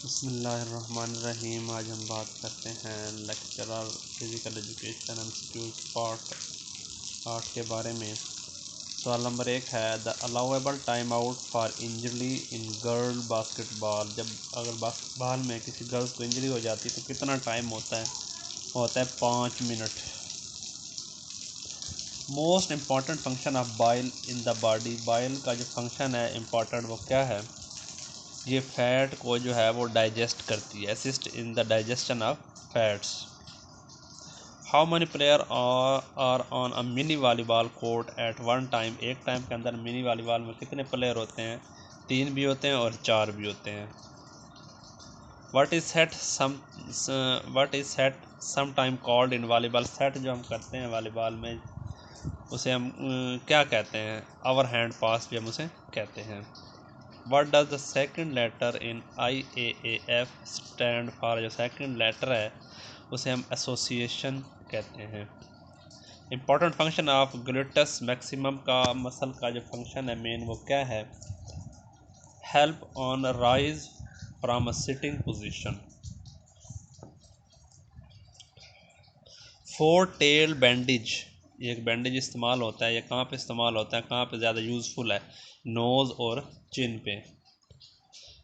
बिस्मिल्लाहिर्रहमानिर्रहीम। आज हम बात करते हैं lecturer physical education institute part 8 के बारे में। सवाल नंबर 1 है the allowable time out for injury in girl basketball. जब अगर बास्केटबॉल में किसी गर्ल्स को इंजरी हो जाती है तो कितना टाइम होता है 5 minute. Most important function of bile in the body. Bile का जो फंक्शन है इम्पॉर्टेंट वो क्या है? ये फैट को जो है वो डाइजेस्ट करती है, assist in the digestion of fats. How many player are on a mini volleyball court at one time. एक टाइम के अंदर मिनी वॉलीबॉल में कितने प्लेयर होते हैं? 3 भी होते हैं और 4 भी होते हैं। What is set some time called in volleyball. Set जो हम करते हैं वॉलीबॉल में उसे हम क्या कहते हैं? आवर हैंड पास भी हम उसे कहते हैं। What does the second letter in IAAF stand for? जो सेकंड लेटर है उसे हम एसोसिएशन कहते हैं। Important function of gluteus maximum का मसल का जो फंक्शन है मेन वो क्या है? Help on rise from a sitting position. Four tail bandage, ये एक बैंडेज इस्तेमाल होता है, ये कहाँ पे इस्तेमाल होता है, कहाँ पे ज़्यादा यूज़फुल है? नोज़ और चिन पे।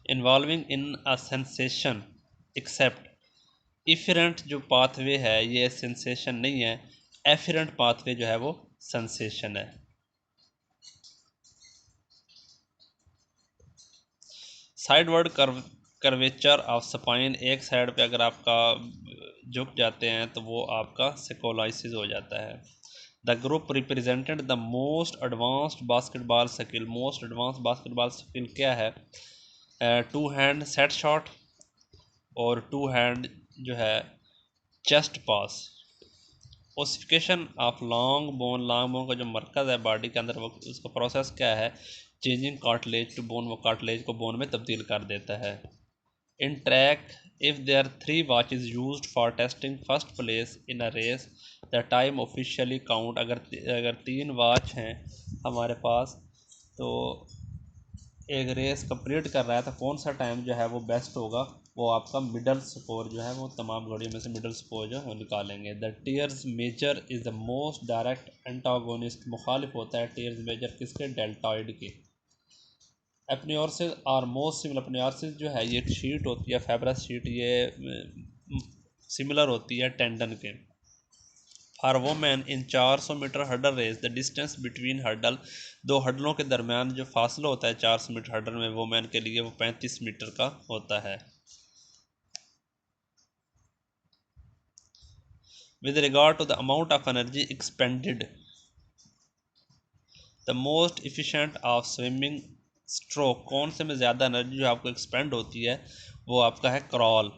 Involving in a sensation except. Efferent जो पाथवे है ये सेंसेशन नहीं है, एफरेंट पाथवे जो है वो सेंसेशन है। साइडवर्ड कर्वेचर ऑफ स्पाइन, एक साइड पे अगर आपका झुक जाते हैं तो वो आपका सेकोलाइसिस हो जाता है। The group represented the most advanced basketball skill. Most advance basketball skill क्या है? टू हैंड सेट शॉट और टू हैंड जो है chest pass. Ossification of long bone का जो मरकज़ है बॉडी के अंदर वो उसका प्रोसेस क्या है? चेंजिंग कार्टिलेज टू बोन, वो कार्टिलेज को बोन में तब्दील कर देता है। In track if there 3 watches used for testing first place in a race the time officially count. अगर 3 वॉच हैं हमारे पास तो एक रेस कंप्लीट कर रहा है तो कौन सा टाइम जो है वो बेस्ट होगा? वो आपका मिडल स्कोर जो है वो तमाम घड़ियों में से मिडल स्कोर जो है वो निकालेंगे। The teres major is the most direct antagonist. मुखालिफ होता है टीयर्स मेजर किसके? डेल्टॉइड के। एपनियोरसिस और मोस्ट सिमिलर। एपनियोरसिस जो है ये एक शीट होती है, फाइब्रस शीट, ये सिमिलर होती है टेंडन के। For women in 400 metre hurdle race the distance between hurdle, दो हर्डलों के दरमियान जो फासला होता है 400 मीटर हर्डल में वोमेन के लिए वो 35 मीटर का होता है। With regard to the amount of energy expended, the most efficient of swimming stroke, कौन से में ज़्यादा एनर्जी जो आपको एक्सपेंड होती है वो आपका है crawl.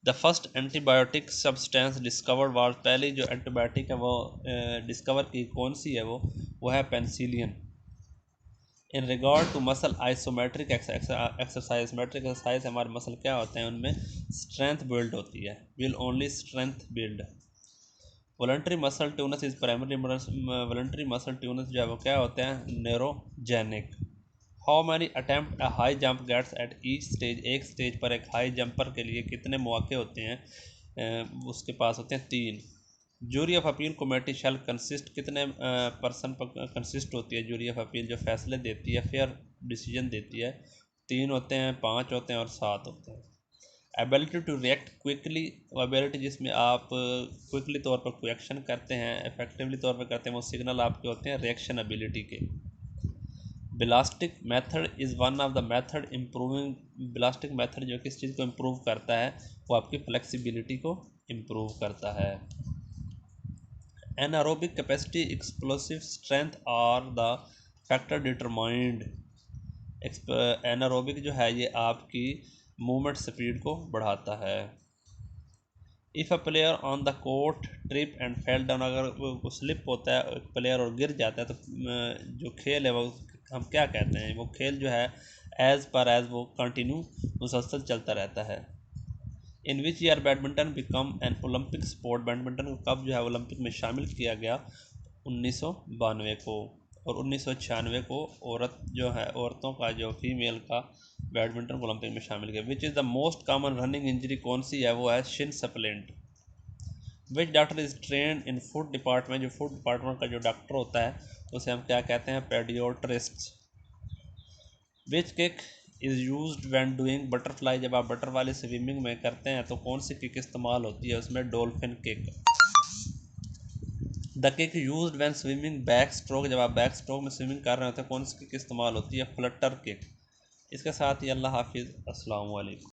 The first antibiotic substance discovered was, पहली जो एंटीबायोटिक है वो डिस्कवर की कौन सी है? वो है penicillin. In regard to muscle isometric exercise, metric exercise हमारे मसल क्या होते हैं उनमें स्ट्रेंथ बिल्ड होती है, will only strength build. Voluntary muscle tonus is primary, voluntary muscle tonus जो है वो क्या होते हैं? Neurogenic. How many attempt a high jump gets at each stage, एक स्टेज पर एक हाई जंपर के लिए कितने मौके होते हैं? उसके पास होते हैं 3। Jury of appeal committee shall consist, कितने पर्सन पर कंसिस्ट होती है जूरी ऑफ अपील जो फैसले देती है, फेयर डिसीजन देती है? 3 होते हैं, 5 होते हैं और 7 होते हैं। Ability to react quickly, ability जिसमें आप क्विकली तौर पर कोई एक्शन करते हैं, इफेक्टिवली तौर पर करते हैं, वो सिग्नल आपके होते हैं रिएक्शन एबिलिटी के। Ballistic method is one of the method improving, ballistic method जो किस चीज़ को इम्प्रूव करता है? वो आपकी फ्लेक्सिबिलिटी को इम्प्रूव करता है। Anaerobic capacity, explosive strength are the factor determined. Anaerobic जो है ये आपकी मूवमेंट स्पीड को बढ़ाता है। If a player on the court trip and fell down, अगर वो स्लिप होता है एक प्लेयर और गिर जाता है तो जो खेल है वो हम क्या कहते हैं? वो खेल जो है एज वो कंटिन्यू मुसलसल चलता रहता है। In which year badminton become an Olympic sport, badminton को कब जो है ओलंपिक में शामिल किया गया? 1992 को। और 1996 को औरत जो है, औरतों का जो फीमेल का बैडमिंटन को ओलंपिक में शामिल किया। Which is the most common running injury कौन सी है, वो है Shin splint. Which doctor is trend in food department, जो फूड डिपार्टमेंट का जो डॉक्टर होता है उसे हम क्या कहते हैं, podiatrist. Which kick is use when doing butterfly, जब आप बटरफ्लाई स्विमिंग में करते हैं तो कौन सी किक इस्तेमाल होती है, उसमें dolphin kick. The kick use when swimming back stroke, जब आप बैक स्ट्रोक में स्विमिंग कर रहे होते हैं कौन सी किक इस्तेमाल होती है, फ्लटर किक। इसके साथ ही अल्लाह हाफिज़, अस्सलाम वालेकुम।